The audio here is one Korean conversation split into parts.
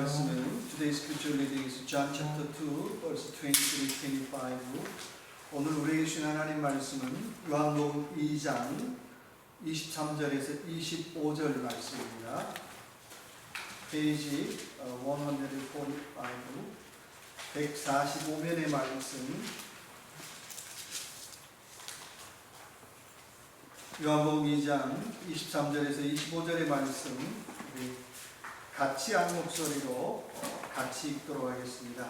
말씀은 Today's scripture reading is John chapter 2, verse 23-25. 오늘 우리에게 주신 하나님 말씀은 요한복음 2장 23절에서 25절 말씀입니다. 페이지 145, 145면의 말씀. 요한복음 2장 23절에서 25절의 말씀 우리 같이 한 목소리로 같이 읽도록 하겠습니다.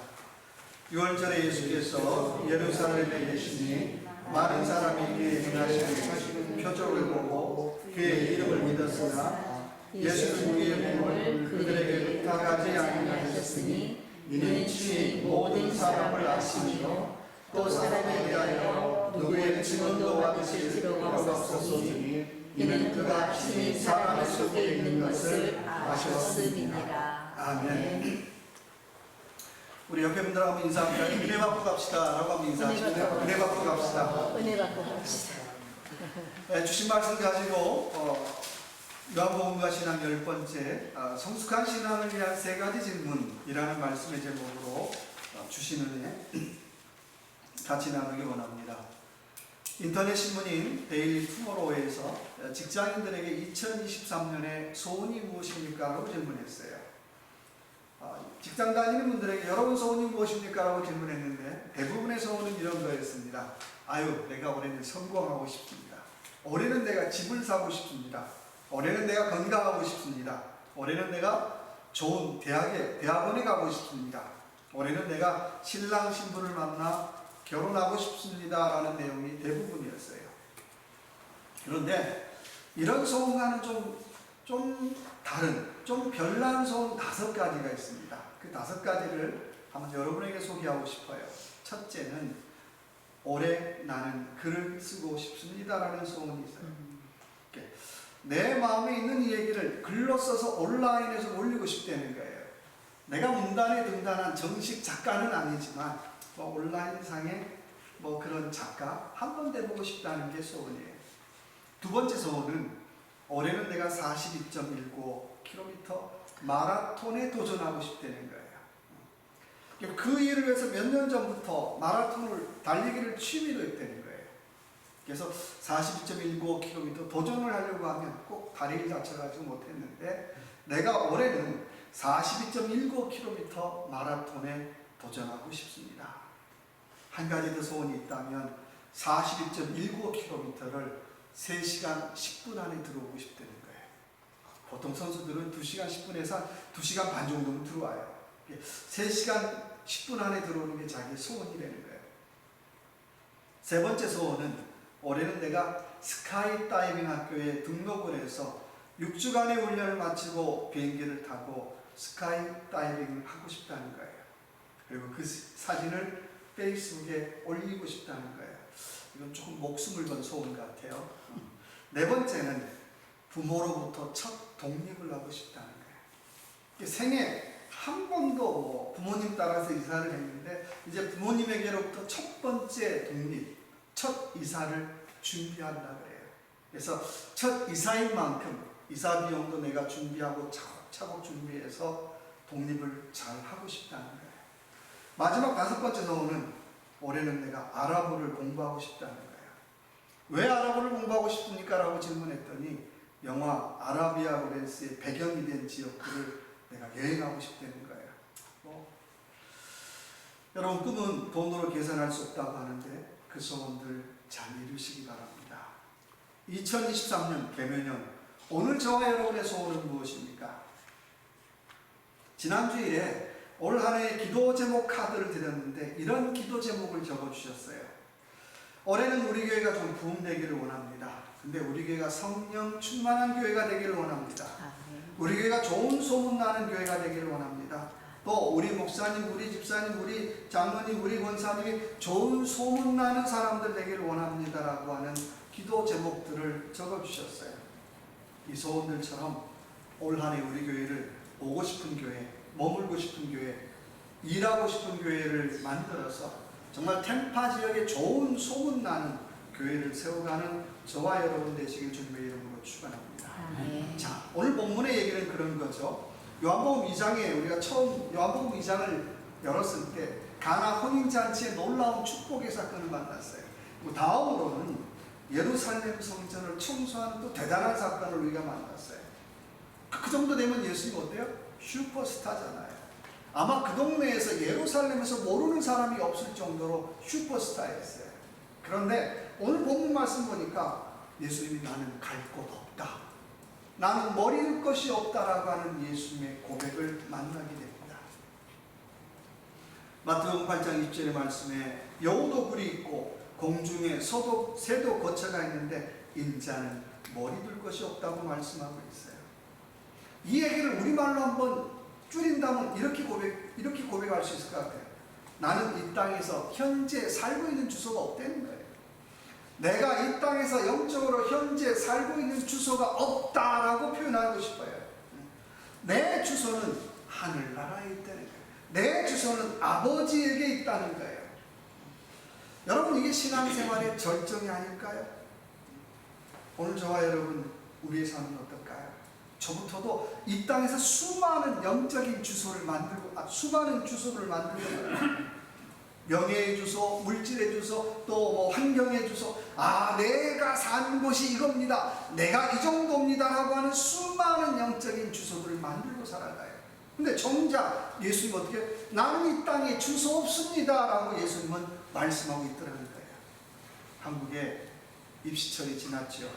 6월절에 예수께서 예루살렘에 계시니 많은 사람이 그의 행하시는 표적을 보고 그의 이름을 믿었으나 예수는 그의 몸을 그들에게 부탁하지 아니하셨으니 이는 친히 모든 사람을 아시며 또 사람에 대하여 누구의 증언도 받으실 필요가 없었으니 이는 그가 친히 사람 속에 있는 것을 아셨음이니라. 아멘. 우리 옆에 분들하고 인사합니다. 은혜 받고 갑시다 라고 하면 인사하십니다. 은혜 받고 갑시다. 은혜 받고 갑시다. 네, 주신 말씀 가지고 요한복음과 신앙 10번째 성숙한 신앙을 위한 3가지 질문이라는 말씀의 제목으로 주신 은혜 같이 나누기 원합니다. 인터넷 신문인 데일리 투모로우에서 직장인들에게 2023년의 소원이 무엇입니까? 라고 질문했어요. 직장 다니는 분들에게 여러분 소원이 무엇입니까? 라고 질문했는데 대부분의 소원은 이런 거였습니다. 내가 올해는 성공하고 싶습니다. 올해는 내가 집을 사고 싶습니다. 올해는 내가 건강하고 싶습니다. 올해는 내가 좋은 대학원에 가고 싶습니다. 올해는 내가 신랑 신부를 만나 결혼하고 싶습니다 라는 내용이 대부분이었어요. 그런데 이런 소원과는 좀 다른, 좀 별난 소원 5가지가 있습니다. 그 5가지를 한번 여러분에게 소개하고 싶어요. 첫째는 올해 나는 글을 쓰고 싶습니다 라는 소원이 있어요. 내 마음에 있는 이 얘기를 글로 써서 온라인에서 올리고 싶다는 거예요. 내가 문단에 등단한 정식 작가는 아니지만 온라인상에 그런 작가 한번 돼보고 싶다는 게 소원이에요. 두 번째 소원은 올해는 내가 42.19km 마라톤에 도전하고 싶다는 거예요. 그 일을 위해서 몇 년 전부터 마라톤을 달리기를 취미로 했다는 거예요. 그래서 42.19km 도전을 하려고 하면 꼭 다리를 다쳐가지고 못했는데 내가 올해는 42.19km 마라톤에 도전하고 싶습니다. 한 가지 더 소원이 있다면 42.19km를 3시간 10분 안에 들어오고 싶다는 거예요. 보통 선수들은 2시간 10분에서 2시간 반 정도는 들어와요. 3시간 10분 안에 들어오는 게 자기의 소원이라는 거예요. 세 번째 소원은 올해는 내가 스카이 다이빙 학교에 등록을 해서 6주간의 훈련을 마치고 비행기를 타고 스카이 다이빙을 하고 싶다는 거예요. 그리고 그 사진을 페이스북에 올리고 싶다는 거예요. 이건 조금 목숨을 건 소원 같아요. 네 번째는 부모로부터 첫 독립을 하고 싶다는 거예요. 생애 한 번도 부모님 따라서 이사를 했는데 이제 부모님에게로부터 첫 번째 독립, 첫 이사를 준비한다 그래요. 그래서 첫 이사인 만큼 이사 비용도 내가 준비하고 차곡차곡 준비해서 독립을 잘 하고 싶다는 거예요. 마지막 5번째 소원은 올해는 내가 아랍어를 공부하고 싶다는 거예요. 왜 아랍어를 공부하고 싶습니까? 라고 질문했더니 영화 아라비아 로맨스의 배경이 된 지역들을 내가 여행하고 싶다는 거예요. 여러분 꿈은 돈으로 계산할 수 없다고 하는데 그 소원들 잘 이루시기 바랍니다. 2023년 개묘년 오늘 저와 여러분의 소원은 무엇입니까? 지난주에 올 한 해의 기도 제목 카드를 드렸는데 이런 기도 제목을 적어주셨어요. 올해는 우리 교회가 좀 부흥되기를 원합니다. 근데 우리 교회가 성령 충만한 교회가 되기를 원합니다. 우리 교회가 좋은 소문나는 교회가 되기를 원합니다. 또 우리 목사님, 우리 집사님, 우리 장로님, 우리 권사님이 좋은 소문나는 사람들 되기를 원합니다 라고 하는 기도 제목들을 적어주셨어요. 이 소원들처럼 올 한 해 우리 교회를 오고 싶은 교회, 머물고 싶은 교회, 일하고 싶은 교회를 만들어서 정말 템파 지역에 좋은 소문나는 교회를 세워가는 저와 여러분 되시길 주님의 이름으로 축원합니다. 자, 오늘 본문의 얘기는 그런 거죠. 요한복음 2장에 우리가 처음 요한복음 2장을 열었을 때 가나 혼인잔치의 놀라운 축복의 사건을 만났어요. 다음으로는 예루살렘 성전을 청소하는 또 대단한 사건을 우리가 만났어요. 그 정도 되면 예수님 어때요? 슈퍼스타잖아요. 아마 그 동네에서 예루살렘에서 모르는 사람이 없을 정도로 슈퍼스타였어요. 그런데 오늘 본문 말씀 보니까 예수님이 나는 갈 곳 없다, 나는 머리일 것이 없다라고 하는 예수님의 고백을 만나게 됩니다. 마태복음 8장 20절의 말씀에 여우도 굴이 있고 공중에 새도 거처가 있는데 인자는 머리 둘 것이 없다고 말씀하고 있어요. 이 얘기를 우리말로 한번 줄인다면 이렇게 고백할 수 있을 것 같아요. 나는 이 땅에서 현재 살고 있는 주소가 없다는 거예요. 내가 이 땅에서 영적으로 현재 살고 있는 주소가 없다라고 표현하고 싶어요. 내 주소는 하늘나라에 있다는 거예요. 내 주소는 아버지에게 있다는 거예요. 여러분, 이게 신앙생활의 절정이 아닐까요? 오늘 저와 여러분, 우리의 삶은 어떨까요? 저부터도 이 땅에서 수많은 영적인 주소를 만들고, 수많은 주소를 만들고, 명예의 주소, 물질의 주소, 또 환경의 주소, 내가 사는 곳이 이겁니다, 내가 이 정도입니다 라고 하는 수많은 영적인 주소들을 만들고 살아가요. 근데 정작 예수님은 어떻게, 나는 이 땅에 주소 없습니다 라고 예수님은 말씀하고 있더라는 거예요. 한국에 입시철이 지났죠.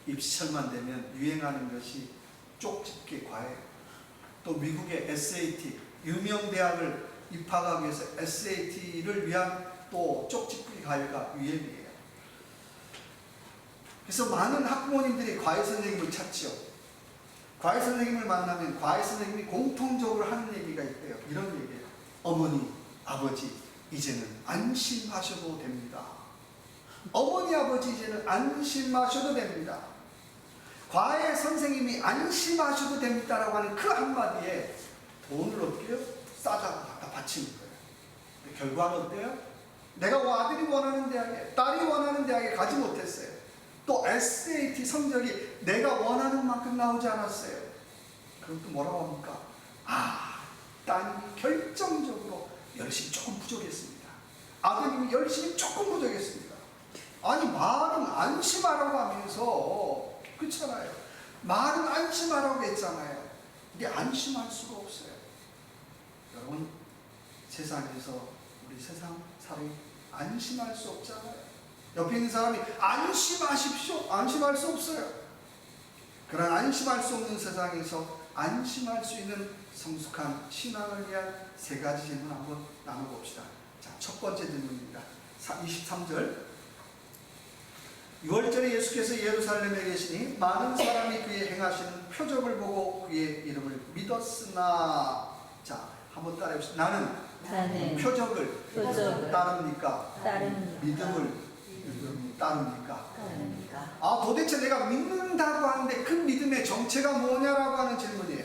입시철만 되면 유행하는 것이 쪽집게 과외, 또 미국의 SAT, 유명 대학을 입학하기 위해서 SAT를 위한 또 쪽집기 과외가 유행이에요. 그래서 많은 학부모님들이 과외 선생님을 찾죠. 과외 선생님을 만나면 과외 선생님이 공통적으로 하는 얘기가 있대요. 이런 얘기예요. 어머니, 아버지, 이제는 안심하셔도 됩니다. 어머니, 아버지, 이제는 안심하셔도 됩니다. 과외 선생님이 안심하셔도 됩니다라고 하는 그 한마디에 돈을 어떻게 해요? 싸다고 갖다 바치는 거예요. 결과는 어때요? 내가 아들이 원하는 대학에, 딸이 원하는 대학에 가지 못했어요. 또 SAT 성적이 내가 원하는 만큼 나오지 않았어요. 그럼 또 뭐라고 합니까? 따님이 결정적으로 열심히 조금 부족했습니다. 아드님이 열심히 조금 부족했습니다. 아니, 말은 안심하라고 하면서, 그렇잖아요. 말은 안심하라고 했잖아요. 이게 안심할 수가 없어요. 여러분, 세상에서 우리 세상 사람이 안심할 수 없잖아요. 옆에 있는 사람이 안심하십시오, 안심할 수 없어요. 그런 안심할 수 없는 세상에서 안심할 수 있는 성숙한 신앙을 위한 세 가지 질문 한번 나눠봅시다. 자, 첫 번째 질문입니다. 23절. 6월절에 예수께서 예루살렘에 계시니 많은 사람이 그의 행하시는 표적을 보고 그의 이름을 믿었으나, 자, 한번 따라해봅시다. 나는 표적을 따릅니까? 믿음을 따릅니까? 도대체 내가 믿는다고 하는데 그 믿음의 정체가 뭐냐라고 하는 질문이에요.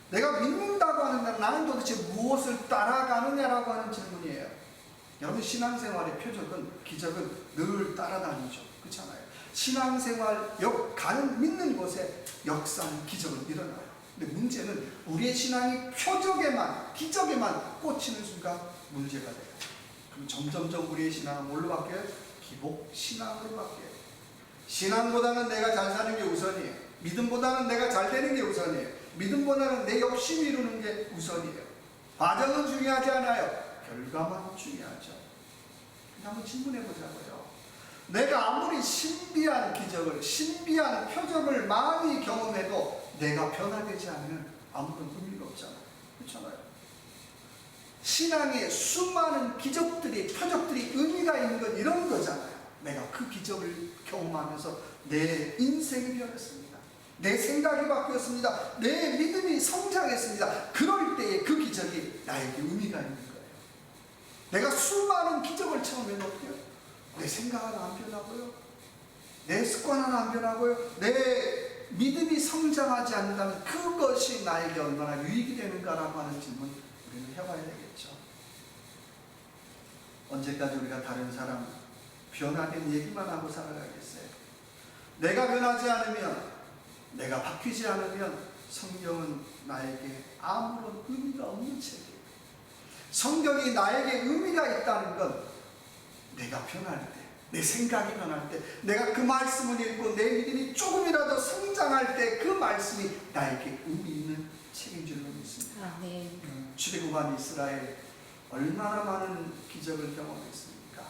내가 믿는다고 하는데 나는 도대체 무엇을 따라가느냐라고 하는 질문이에요. 여러분, 신앙생활의 표적은, 기적은 늘 따라다니죠. 그렇잖아요. 신앙생활, 믿는 곳에 역사는, 기적은 일어나요. 근데 문제는 우리의 신앙이 표적에만, 기적에만 꽂히는 순간 문제가 돼요. 그럼 점점점 우리의 신앙은 뭘로 바뀌어요? 기복 신앙으로 바뀌어요. 신앙보다는 내가 잘 사는 게 우선이에요. 믿음보다는 내가 잘 되는 게 우선이에요. 믿음보다는 내 욕심 이루는 게 우선이에요. 과정은 중요하지 않아요. 결과만 중요하죠. 한번 질문해 보자고요. 내가 아무리 신비한 기적을, 신비한 표적을 많이 경험해도 내가 변화되지 않으면 아무런 의미가 없잖아요. 그렇잖아요. 신앙의 수많은 기적들이, 표적들이 의미가 있는 건 이런 거잖아요. 내가 그 기적을 경험하면서 내 인생이 변했습니다. 내 생각이 바뀌었습니다. 내 믿음이 성장했습니다. 그럴 때에 그 기적이 나에게 의미가 있는 거예요. 내가 수많은 기적을 처음에는 어때요? 내 생각 하나 안 변하고요, 내 습관 하나 안 변하고요, 내 믿음이 성장하지 않는다면 그것이 나에게 얼마나 유익이 되는가라고 하는 질문 우리는 해봐야 되겠죠. 언제까지 우리가 다른 사람 변화된 얘기만 하고 살아가겠어요? 내가 변하지 않으면, 내가 바뀌지 않으면 성경은 나에게 아무런 의미가 없는 책이에요. 성경이 나에게 의미가 있다는 건 내가 변할 때, 내 생각이 변할 때, 내가 그 말씀을 읽고 내 믿음이 조금이라도 성장할 때 그 말씀이 나에게 의미 있는 책인 줄로 믿습니다. 출애굽한 이스라엘 얼마나 많은 기적을 경험했습니까?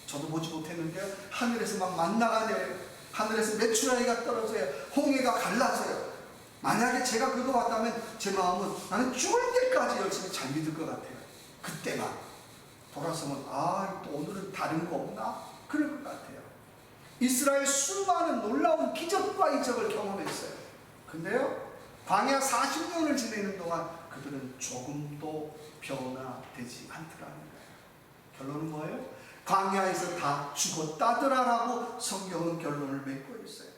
저도 보지 못했는데요, 하늘에서 막 만나가 내려요. 하늘에서 메추라기가 떨어져요. 홍해가 갈라져요. 만약에 제가 그거 봤다면 제 마음은 나는 죽을 때까지 열심히 잘 믿을 것 같아요. 그때만 돌아서면 또 오늘은 다른 거 없나? 그럴 것 같아요. 이스라엘 수많은 놀라운 기적과 이적을 경험했어요. 근데요, 광야 40년을 지내는 동안 그들은 조금도 변화되지 않더라는 거예요. 결론은 뭐예요? 광야에서 다 죽었다더라라고 성경은 결론을 맺고 있어요.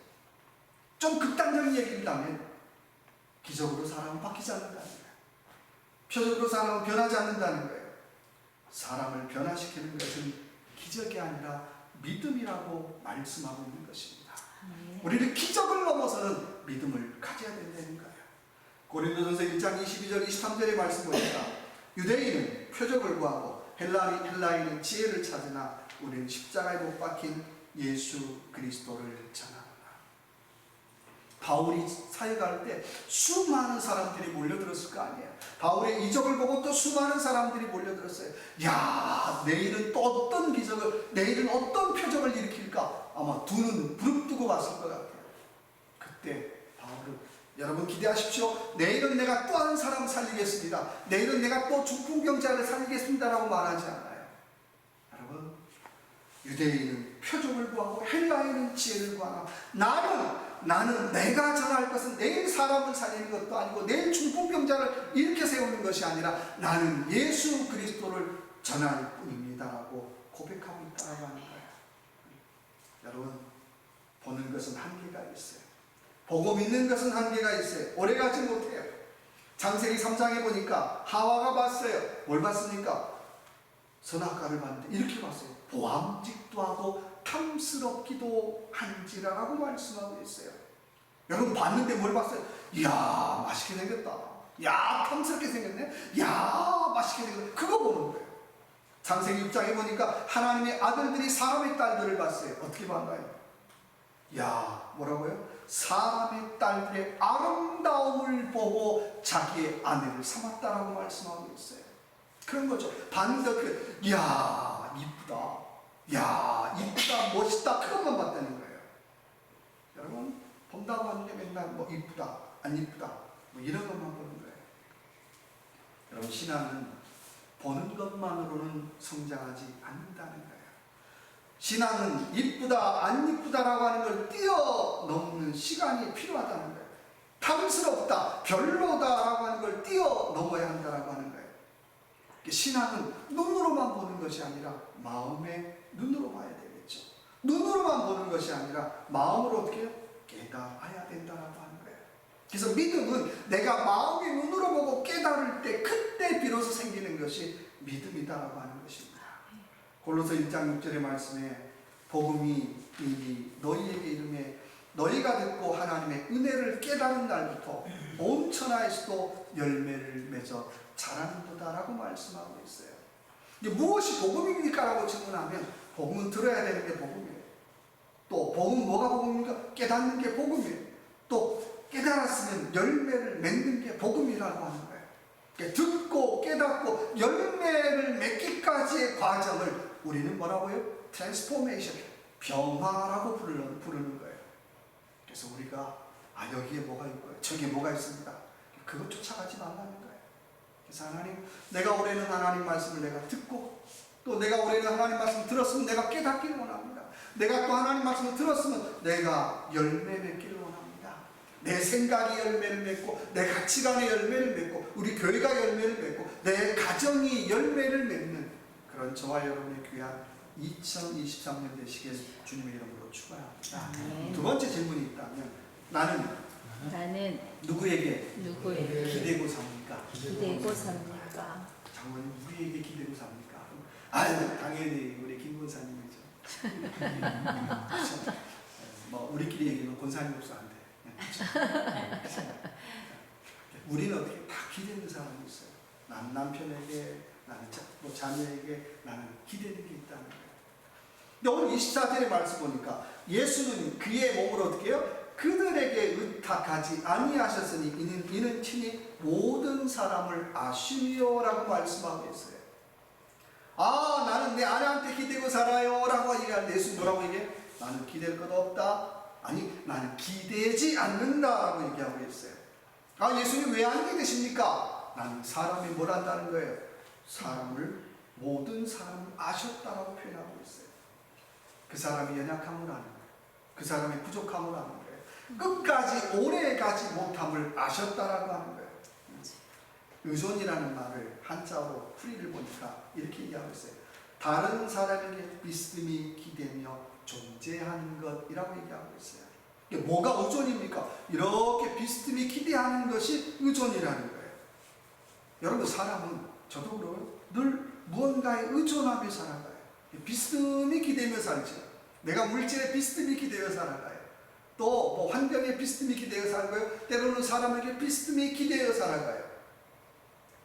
좀 극단적인 얘기입니다면 기적으로 사람은 바뀌지 않는다는 거예요. 표적으로 사람은 변하지 않는다는 거예요. 사람을 변화시키는 것은 기적이 아니라 믿음이라고 말씀하고 있는 것입니다. 우리는 기적을 넘어서는 믿음을 가져야 된다는 거예요. 고린도전서 1장 22절 23절의 말씀 보니까 유대인은 표적을 구하고 헬라인은 지혜를 찾으나 우리는 십자가에 못 박힌 예수 그리스도를 전하노라. 바울이 사역할 때 수많은 사람들이 몰려들었을 거 아니에요. 바울의 이적을 보고 또 수많은 사람들이 몰려들었어요. 야, 내일은 또 어떤 기적을, 내일은 어떤 표적을 일으킬까? 아마 두 눈 부릅뜨고 봤을 것 같아요. 그때 바울은 여러분 기대하십시오. 내일은 내가 또 한 사람 살리겠습니다. 내일은 내가 또 중풍병자를 살리겠습니다 라고 말하지 않아요. 여러분, 유대인은 표적을 구하고 헬라인은 지혜를 구하나 나는 내가 전할 것은 내일 사람을 살리는 것도 아니고 내일 중풍병자를 이렇게 세우는 것이 아니라 나는 예수 그리스도를 전할 뿐입니다 라고 고백하고 있다고 하는 거예요. 여러분, 보는 것은 한계가 있어요. 보고 믿는 것은 한계가 있어요. 오래가지 못해요. 창세기 3장에 보니까 하와가 봤어요. 뭘 봤습니까? 선악과를 봤는데 이렇게 봤어요. 보암직도 하고 탐스럽기도 한지라라고 말씀하고 있어요. 여러분 봤는데 뭘 봤어요? 이야, 맛있게 생겼다. 야, 탐스럽게 생겼네. 야, 맛있게 생겼네. 그거 보는 거예요. 창세기 6장에 보니까 하나님의 아들들이 사람의 딸들을 봤어요. 어떻게 봤나요? 야, 뭐라고요? 사람의 딸들의 아름다움을 보고 자기의 아내를 삼았다라고 말씀하고 있어요. 그런 거죠. 봤는데 이야, 이쁘다. 야, 이쁘다, 멋있다. 그것만 봤다는 거예요. 여러분, 본다고 하는데 맨날 뭐 이쁘다, 안 이쁘다, 뭐 이런 것만 보는 거예요. 여러분, 신앙은 보는 것만으로는 성장하지 않는다는 거예요. 신앙은 이쁘다, 안 이쁘다라고 하는 걸 뛰어넘는 시간이 필요하다는 거예요. 탐스럽다, 별로다라고 하는 걸 뛰어넘어야 한다라고 하는 거예요. 신앙은 눈으로만 보는 것이 아니라 마음의 눈으로 봐야 되겠죠. 눈으로만 보는 것이 아니라 마음으로 어떻게 해요? 깨달아야 된다라고 하는 거예요. 그래서 믿음은 내가 마음의 눈으로 보고 깨달을 때 그때 비로소 생기는 것이 믿음이다라고 하는 것입니다. 골로새 1장 6절의 말씀에 복음이 이미 너희에게 이름에 너희가 듣고 하나님의 은혜를 깨달은 날부터 온 천하에서도 열매를 맺어 자라는도다라고 말씀하고 있어요. 이게 무엇이 복음입니까? 라고 질문하면 복음은 들어야 되는 게 복음이에요. 또 복음 뭐가 복음입니까? 깨닫는 게 복음이에요. 또 깨달았으면 열매를 맺는 게 복음이라고 하는 거예요. 듣고 깨닫고 열매를 맺기까지의 과정을 우리는 뭐라고요? 트랜스포메이션, 변화라고 부르는 거예요. 그래서 우리가 여기에 뭐가 있고요, 저기에 뭐가 있습니다. 그거 쫓아가지 말라는 거예요. 그래서 하나님, 내가 올해는 하나님 말씀을 내가 듣고 또 내가 올해는 하나님 말씀을 들었으면 내가 깨닫기를 원합니다. 내가 또 하나님 말씀을 들었으면 내가 열매 맺기를 원합니다. 내 생각이 열매를 맺고 내 가치관의 열매를 맺고 우리 교회가 열매를 맺고 내 가정이 열매를 맺는 그런 저와 여러분의 귀한 2023년 되시길 주님의 이름으로 축원합니다. 두 번째 질문이 있다면 나는 누구에게 기대고 삽니까? 기대고 삽니까? 장모님 우리에게 기대고 삽니까? 아유, 당연히 우리 김 권사님이죠. 그렇죠? 뭐 우리끼리 얘기하면 권사님 없어 안 돼. 우리는 어떻게 다 기대는 사람이 있어요. 나는 남편에게, 나는 자녀에게, 나는 기대는 게 있다는 거예요. 근데 오늘 24절의 말씀 보니까 예수는 그의 몸을 어떻게 해요? 그들에게 의탁하지 아니하셨으니 이는 친히 모든 사람을 아시려라고 말씀하고 있어요. 아, 나는 내 아내한테 기대고 살아요 라고 얘기하는데 예수는 뭐라고 얘기해? 나는 기댈 것 없다. 아니, 나는 기대지 않는다라고 얘기하고 있어요. 아, 예수님 왜 안 기대십니까? 나는 사람이 뭘 한다는 거예요? 모든 사람을 아셨다라고 표현하고 있어요. 그 사람이 연약함을 아는 거예요. 그 사람의 부족함을 아는 거예요. 끝까지 오래 가지 못함을 아셨다라고 하는 거예요. 의존이라는 말을 한자어로 풀이를 보니까 이렇게 얘기하고 있어요. 다른 사람에게 비스듬히 기대며 존재하는 것이라고 얘기하고 있어요. 이게 뭐가 의존입니까? 이렇게 비스듬히 기대하는 것이 의존이라는 거예요. 여러분, 사람은 저도 그러고 늘 무언가에 의존하며 살아가요. 비스듬히 기대며 살죠. 내가 물질에 비스듬히 기대며 살아가요. 또 뭐 환경에 비스듬히 기대어 살아가요. 때로는 사람에게 비스듬히 기대어 살아가요.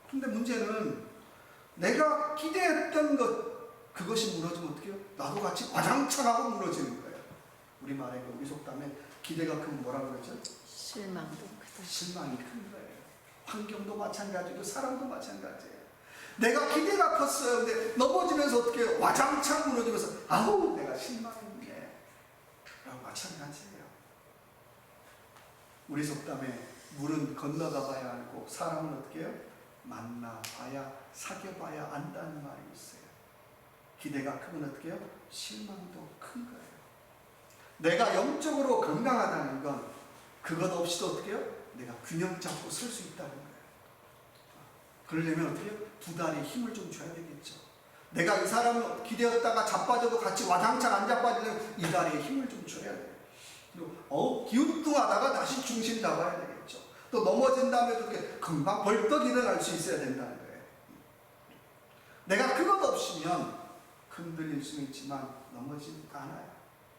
근데 문제는 내가 기대했던 것, 그것이 무너지면 어떻게 해요? 나도 같이 과장창하고 무너지는 거예요. 우리말에 우리 속담에 기대가 크면 뭐라고 그러죠? 실망도 크다. 실망이 큰 거예요. 환경도 마찬가지고 사람도 마찬가지예요. 내가 기대가 컸어요. 근데 넘어지면서 어떻게 해요? 와장창 무너지면서 아우 내가 실망했네 라고 마찬가지예요. 우리 속담에 물은 건너가 봐야 알고 사람은 어떻게 해요? 만나봐야 사귀어봐야 안다는 말이 있어요. 기대가 크면 어떻게 해요? 실망도 큰 거예요. 내가 영적으로 건강하다는 건 그것 없이도 어떻게 해요? 내가 균형 잡고 설 수 있다는 거예요. 그러려면 어떻게 해요? 두 다리에 힘을 좀 줘야 되겠죠. 내가 이 사람을 기대었다가 자빠져도 같이 와장창 안 자빠지면 이 다리에 힘을 좀 줘야 돼요. 그리고 기우뚱하다가 다시 중심 잡아야 되겠죠. 또 넘어진 다음에 그렇게 금방 벌떡 일어날 수 있어야 된다는 거예요. 내가 그것 없이면 흔들릴 수 있지만 넘어지지 않아요.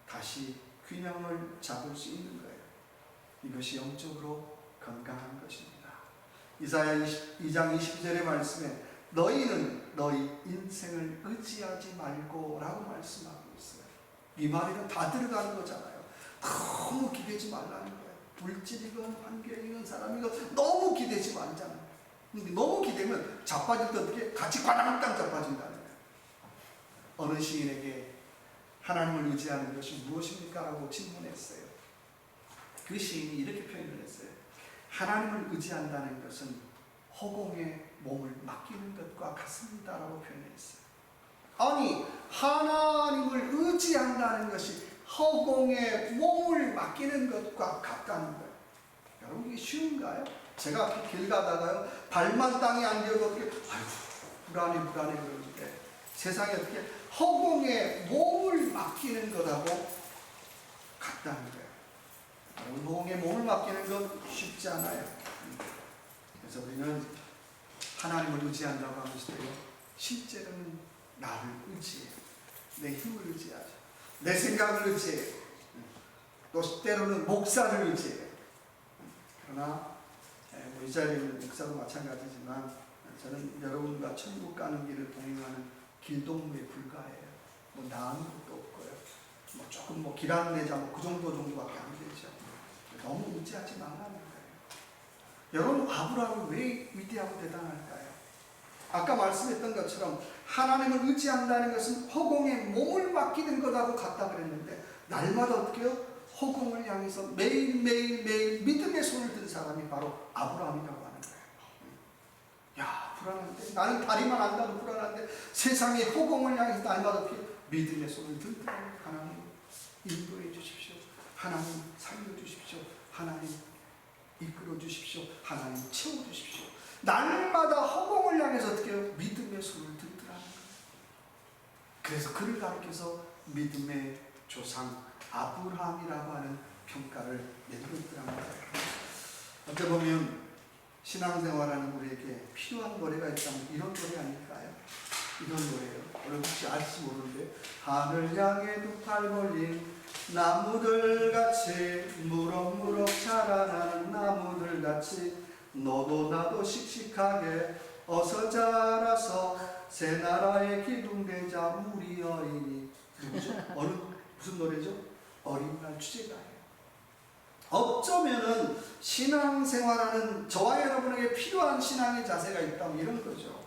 다시 균형을 잡을 수 있는 거예요. 이것이 영적으로 건강한 것입니다. 이사야 2장 22절의 말씀에 너희는 너희 인생을 의지하지 말고 라고 말씀하고 있어요. 이 말에는 다 들어가는 거잖아요. 너무 기대지 말라는 거예요. 물질이건 환경이건 사람이건 너무 기대지 말자는 거예요. 근데 너무 기대면 자빠질 때 어떻게 같이 과당땅 자빠진다는 거예요. 어느 시인에게 하나님을 의지하는 것이 무엇입니까? 라고 질문했어요. 그 시인이 이렇게 표현을 했어요. 하나님을 의지한다는 것은 허공에 몸을 맡기는 것과 같습니다 라고 표현했어요. 아니, 하나님을 의지한다는 것이 허공에 몸을 맡기는 것과 같다는 거예요. 여러분, 이게 쉬운가요? 제가 길 가다가요, 발만 땅에 안 닿아도 어떻게, 아이고, 불안해 그러는데, 세상에 어떻게 허공에 몸을 맡기는 것하고 같다는 거예요. 허공에 몸을 맡기는 건 쉽지 않아요. 그래서 우리는 하나님을 의지한다고 하면서도요, 실제로는 나를 의지해요. 내 힘을 의지하죠. 내 생각을 의지해요. 또 때로는 목사를 의지해요. 그러나 이 자리에 있는 목사도 마찬가지지만 저는 여러분과 천국 가는 길을 동행하는 길동무에 불과해요. 뭐 나은 것도 없고요. 뭐 조금 길 안내자 그 정도밖에 안 되죠. 너무 의지하지 말라는 거예요. 여러분, 아브라함은 왜 위대하고 대단할까요? 아까 말씀했던 것처럼 하나님을 의지한다는 것은 허공에 몸을 맡기는 것하고 같다 그랬는데, 날마다 어떻게 해요? 허공을 향해서 매일 믿음의 손을 든 사람이 바로 아브라함이라고 하는 거예요. 야, 불안한데, 나는 다리만 안다도 불안한데 세상의 허공을 향해서 날마다 어떻게 믿음의 손을 들더라고요. 하나님 인도해 주십시오. 하나님 살려주십시오. 하나님 이끌어 주십시오. 하나님 채워주십시오. 날마다 허공을 향해서 어떻게 해요? 믿음의 손을 들더라는 거예요. 그래서 그를 가리켜서 믿음의 조상 아브라함이라고 하는 평가를 내리고 있더라는 거예요. 어떻게 보면 신앙생활하는 우리에게 필요한 노래가 있다면 이런 노래 아닐까요? 이런 노래예요. 여러분 혹시 알지 모르는데, 하늘 향해 두 팔 벌린 나무들 같이 무럭무럭 자라나는 나무들 같이 너도 나도 씩씩하게 어서 자라서 새 나라의 기둥되자 우리 어린이. 누구죠? 무슨 노래죠? 어린 날 주제가예요. 어쩌면은 신앙생활하는 저와 여러분에게 필요한 신앙의 자세가 있다면 이런 거죠.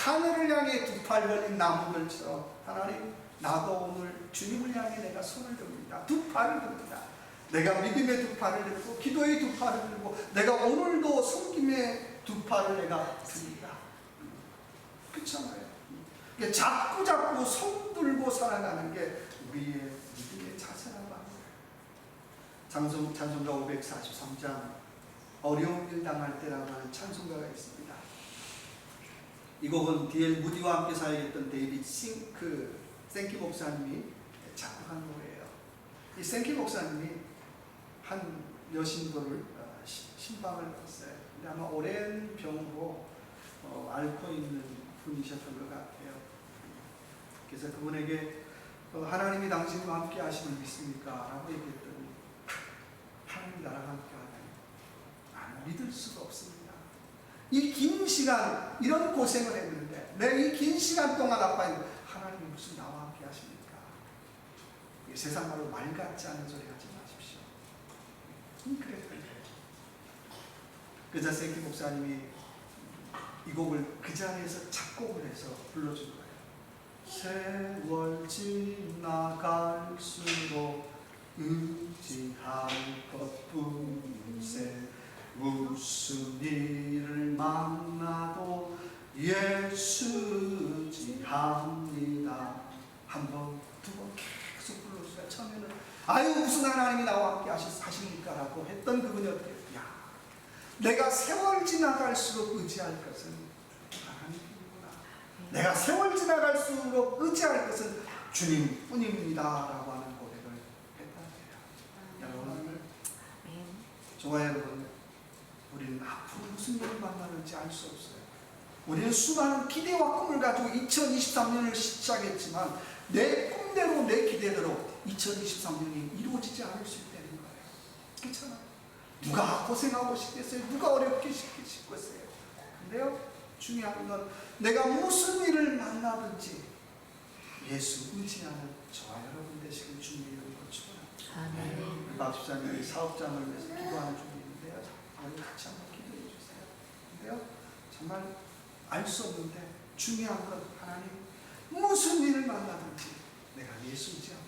하늘을 향해 두 팔 벌린 나무들처럼 하나님, 나도 오늘 주님을 향해 내가 손을 듭니다. 두 팔을 듭니다. 내가 믿음의 두 팔을 들고 기도의 두 팔을 들고 내가 오늘도 섬김의 두 팔을 내가 듭니다. 그렇잖아요. 자꾸 손 들고 살아가는 게 우리의 믿음의 자세라고 합니다. 찬송가 543장 어려운 일 당할 때라고 하는 찬송가가 있습니다. 이 곡은 D.L. 무디와 함께 사역했던 데이빗 생키 목사님이 작곡한 노래예요. 이 생키 목사님이 한 여신도를 신방을 받았어요. 근데 아마 오랜 병으로 앓고 있는 분이셨던 것 같아요. 그래서 그분에게 하나님이 당신과 함께 하심을 믿습니까? 라고 얘기했더니 하나님이 나랑 함께 하다니 나는 믿을 수가 없습니다. 이 긴 시간 이런 고생을 했는데 내 이 긴 시간 동안 아빠는 하나님이 무슨 나와 함께 하십니까? 세상 말로 말 같지 않은 소리 하지 마십시오. 그랬더니 그자 생키 목사님이 이 곡을 그 자리에서 작곡을 해서 불러준 거예요. 세월 지나갈수록 의지할 것뿐세 무슨 일을 만나도 예수 의지합니다. 한 번, 두 번 계속 불러주세요. 처음에는 아유 무슨 하나님이 나와 함께 하십니까? 라고 했던 그분이 어떻게 야 내가 세월 지나갈수록 의지할 것은 하나님이구나. 내가 세월 지나갈수록 의지할 것은 주님뿐입니다. 라고 하는 고백을 했다는 거예요. 여러분, 저와 여러분, 우리는 앞으로 무슨 일을 만나는지 알 수 없어요. 우리는 수많은 기대와 꿈을 가지고 2023년을 시작했지만 내 꿈대로 내 기대대로 2023년이 이루어지지 않을 수 있다는 거예요. 그렇잖아요. 누가 고생하고 싶겠어요? 누가 어렵게 싶겠어요? 근데요, 중요한 건 내가 무슨 일을 만나든지 예수 의지하는 저와 여러분 되시길 주님의 이름으로 축원합니다. 박 집사님이 사업장을 위해서 기도하는 중에 있는데요. 우리 같이 한번 기도해 주세요. 근데요, 정말 알 수 없는데 중요한 건 하나님 무슨 일을 만나든지 내가 예수 의지합니다.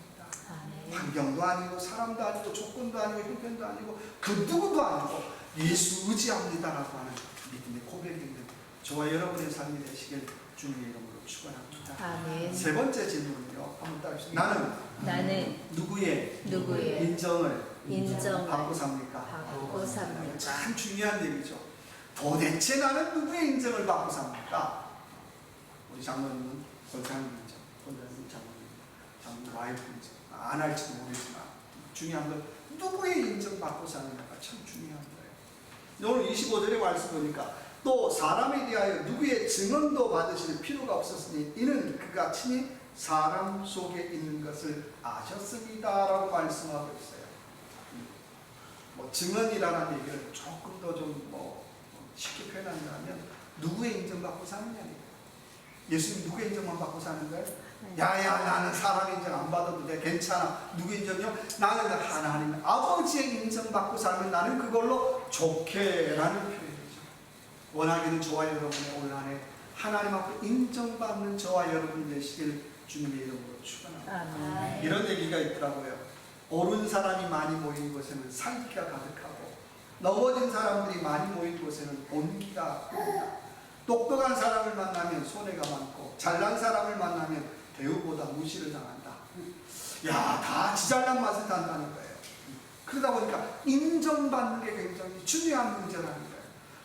환경도 아니고 사람도 아니고 조건도 아니고 형편도 아니고 그 누구도 아니고 예수 의지합니다라고 하는 믿음의 고백이 있는 저와 여러분의 삶이 되시길 주님의 이름으로 축원합니다. 세 번째 질문은요. 한번 따라주세요. 나는 누구의 인정을 받고 삽니까? 참 중요한 얘기죠. 도대체 나는 누구의 인정을 받고 삽니까? 우리 장모님은 권사님 인정, 권사님 장모님 와이프 인정 안 할지도 모르지만 중요한 건 누구의 인정받고 사느냐가 참 중요한 거예요. 오늘 25절에 말씀 보니까 또 사람에 대하여 누구의 증언도 받으실 필요가 없었으니 이는 그가 친히 사람 속에 있는 것을 아셨습니다 라고 말씀하고 있어요. 증언이라는 얘기를 조금 더 좀 쉽게 표현한다면 누구의 인정받고 사느냐니까. 예수님 누구의 인정만 받고 사는 거예요? 야야 나는 사람 인정 안 받아도 돼. 괜찮아. 누구 인정이요? 나는 하나님 아버지의 인정받고 살면 나는 그걸로 좋게 라는 표현이죠. 원하기는 저와 여러분의 올 한해 하나님 앞에 인정받는 저와 여러분 되시길 주님의 이름으로 축원합니다. 이런 얘기가 있더라고요. 옳은 사람이 많이 모인 곳에는 산기가 가득하고 넘어진 사람들이 많이 모인 곳에는 온기가 납니다. 똑똑한 사람을 만나면 손해가 많고 잘난 사람을 만나면 대우보다 무시를 당한다. 야, 다 지 잘난 맛을 단다는 거예요. 그러다 보니까 인정받는 게 굉장히 중요한 문제라는 거예요.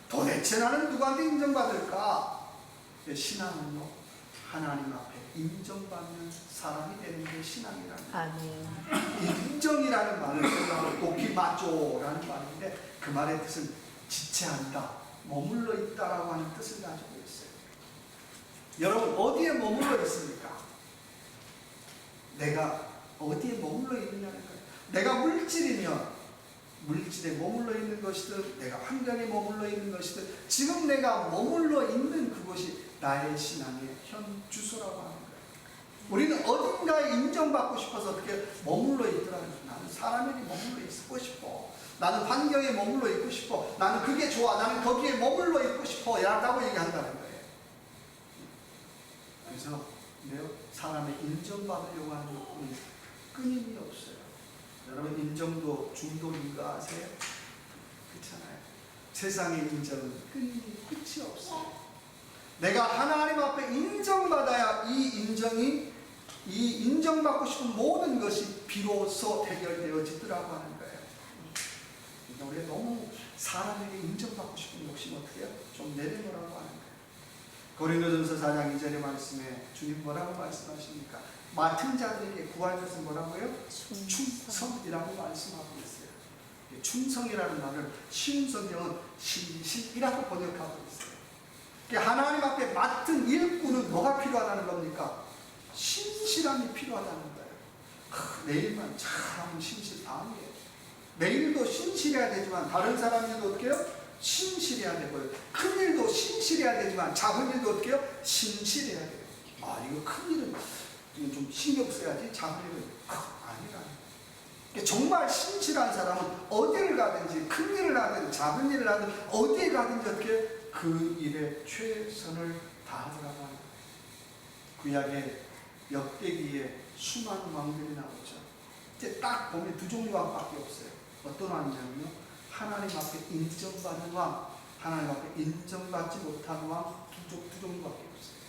도대체 나는 누구한테 인정받을까? 신앙은요, 하나님 앞에 인정받는 사람이 되는 게 신앙이라는 거예요. 인정이라는 말을 생각하고 도키마조라는 말인데 그 말의 뜻은 지체한다, 머물러 있다라고 하는 뜻을 가지고 있어요. 여러분 어디에 머물러 있습니까? 내가 어디에 머물러 있느냐는 거예요. 내가 물질이면 물질에 머물러 있는 것이든 내가 환경에 머물러 있는 것이든 지금 내가 머물러 있는 그곳이 나의 신앙의 현 주소라고 하는 거예요. 우리는 어딘가에 인정받고 싶어서 어떻게 머물러 있더라고요. 나는 사람에게 머물러 있고 싶어. 나는 환경에 머물러 있고 싶어. 나는 그게 좋아. 나는 거기에 머물러 있고 싶어. 라고 얘기한다는 거예요. 그래서 사람의 인정받으려고 하는 욕구는 끊임이 없어요. 여러분 인정도 중독인가 아세요? 그렇잖아요. 세상의 인정은 끝이 없어요. 내가 하나님 앞에 인정받아야 이 인정받고 싶은 모든 것이 비로소 해결되어지더라고 하는 거예요. 그러니까 우리가 너무 사람에게 인정받고 싶은 욕심 어떻게 해요? 좀 내려놓으라고 하는 거예요. 고린도전서 4장 2절의 말씀에 주님 뭐라고 말씀하십니까? 맡은 자들에게 구할 것은 뭐라고요? 충성이라고 말씀하고 있어요. 충성이라는 말을 쉬운 성경은 신실이라고 번역하고 있어요. 하나님 앞에 맡은 일꾼은 뭐가 필요하다는 겁니까? 신실함이 필요하다는 거예요. 내일만 참 신실 아니에요. 내일도 신실해야 되지만 다른 사람들도 어떻게 해요? 신실해야 되고요. 큰 일도 신실해야 되지만 작은 일도 어떻게 해요? 신실해야 돼요. 이거 큰 일은 좀 신경 써야지 작은 일은 아니라. 정말 신실한 사람은 어디를 가든지 큰 일을 하든 작은 일을 하든 어디에 가든지 어떻게 그 일에 최선을 다하더라고 하는 거예요. 구약의 역대기에 수많은 왕들이 나오죠. 이제 딱 보면 두 종류 왕밖에 없어요. 어떤 왕이냐면요, 하나님 앞에 인정받는 왕, 하나님 앞에 인정받지 못하는 왕, 두 종류밖에 없어요.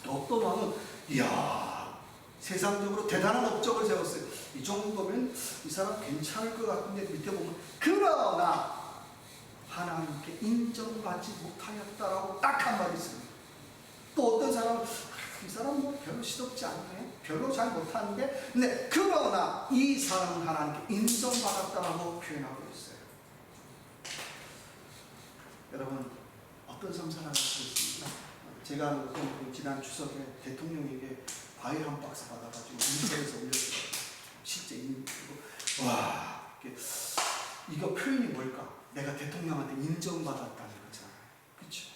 어떤 왕은 세상적으로 대단한 업적을 세웠어요. 이 정도면 이 사람 괜찮을 것 같은데 밑에 보면 그러나 하나님께 인정받지 못하였다라고 딱 한마디 씁니다. 또 어떤 사람은 이 사람 별로 시덥지 않네, 별로 잘 못하는데, 근데 그러나 이 사람은 하나님께 인정받았다라고 표현하고 있어요. 여러분 어떤 삶 살아갈 수 있습니까? 제가 지난 추석에 대통령에게 과일 한 박스 받아가지고 인터넷에 올렸어요. 실제 이거 표현이 뭘까? 내가 대통령한테 인정받았다는 거잖아요. 그렇죠?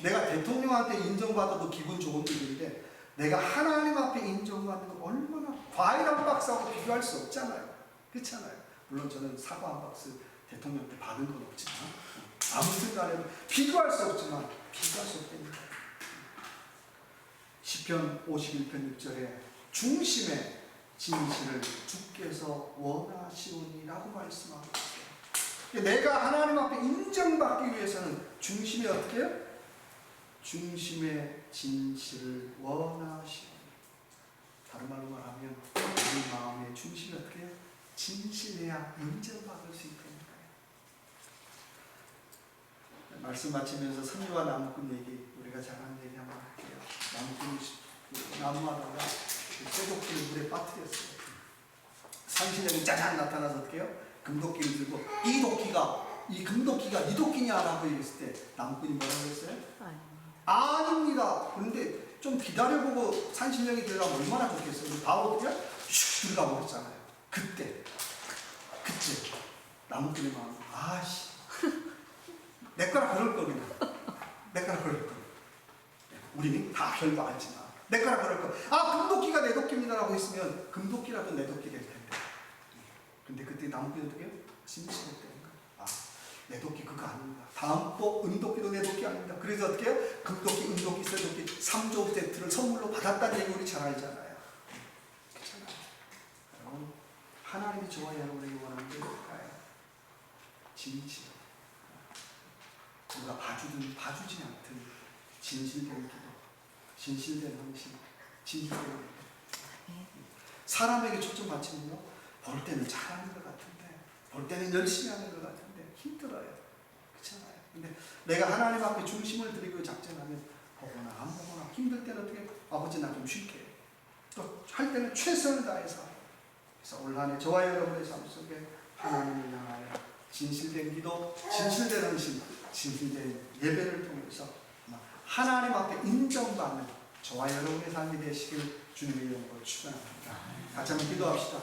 내가 대통령한테 인정받아도 기분 좋은 일인데 내가 하나님 앞에 인정받는 건 얼마나 과일 한 박스하고 비교할 수 없잖아요. 그렇잖아요. 물론 저는 사과 한 박스 대통령한테 받은 건 없지만 아무튼 간에 비교할 수 없지만 비교할 수 없다니까. 시편 51편 6절에 중심의 진실을 주께서 원하시오니라고 말씀하고 있어요. 내가 하나님 앞에 인정받기 위해서는 중심에 어떻게 해요? 중심의 진실을 원하시오니. 다른 말로 말하면 우리 마음의 중심이 어떻게 해요? 진실해야 인정받을 수 있다는 거예요. 말씀 마치면서 선유와 나무꾼 얘기, 우리가 잘하는 얘기 한번 할게요. 나무꾼이 나무하다가 쇠도끼를 물에 빠뜨렸어요. 산신령이 짜잔 나타나서 어떻게 해요? 금도끼를 들고 이 금도끼가 네 도끼냐? 라고 얘기했을 때 나무꾼이 뭐라고 했어요? 아닙니다. 그런데 좀 기다려보고 산신령이 들어가면 얼마나 좋겠어요. 바로 어떻게 슉 들어가 버렸잖아요. 그때 나무꾼의 마음이 내 거라 그럴 거구나. 내 거라 그럴 거. 우리는 다 별거 알지만 내 거라 그럴 거. 금도끼가 내 도끼입니다라고 했으면 금도끼라도 내 도끼 될 텐데. 근데 그때 나무꾼이 어떻게 해요? 신실했다는 거예요. 내 도끼 그거 아닙니다. 다음 또 은도끼도 내 도끼 아닙니다. 그래서 어떻게 해요? 금도끼, 은도끼, 쇠도끼 3조 세트를 선물로 받았다는 얘기 우리 잘 알잖아요. 그렇잖아요. 여러분, 하나님이 저와 여러분에게 원하는 게 뭘까요? 진실. 우리가 봐주지 않든 진실된 기도, 진실된 헌신, 진실된 기도. 사람에게 초점 맞추면요, 볼 때는 잘하는 것 같은데, 볼 때는 열심히 하는 것 같은데 힘들어요. 그렇잖아요. 근데 내가 하나님 앞에 중심을 드리고 작정하면 보거나 안 보거나 힘들 때는 어떻게 아버지 나 좀 쉴게. 또 할 때는 최선을 다해서. 그래서 올 한 해 저와 여러분의 삶 속에 하나님을 향하여 진실된 기도, 진실된 헌신, 진실된 예배를 통해서 하나님 앞에 인정받는 저와 여러분의 삶이 되시길 주님의 이름으로 축원합니다. 같이 한번 기도합시다.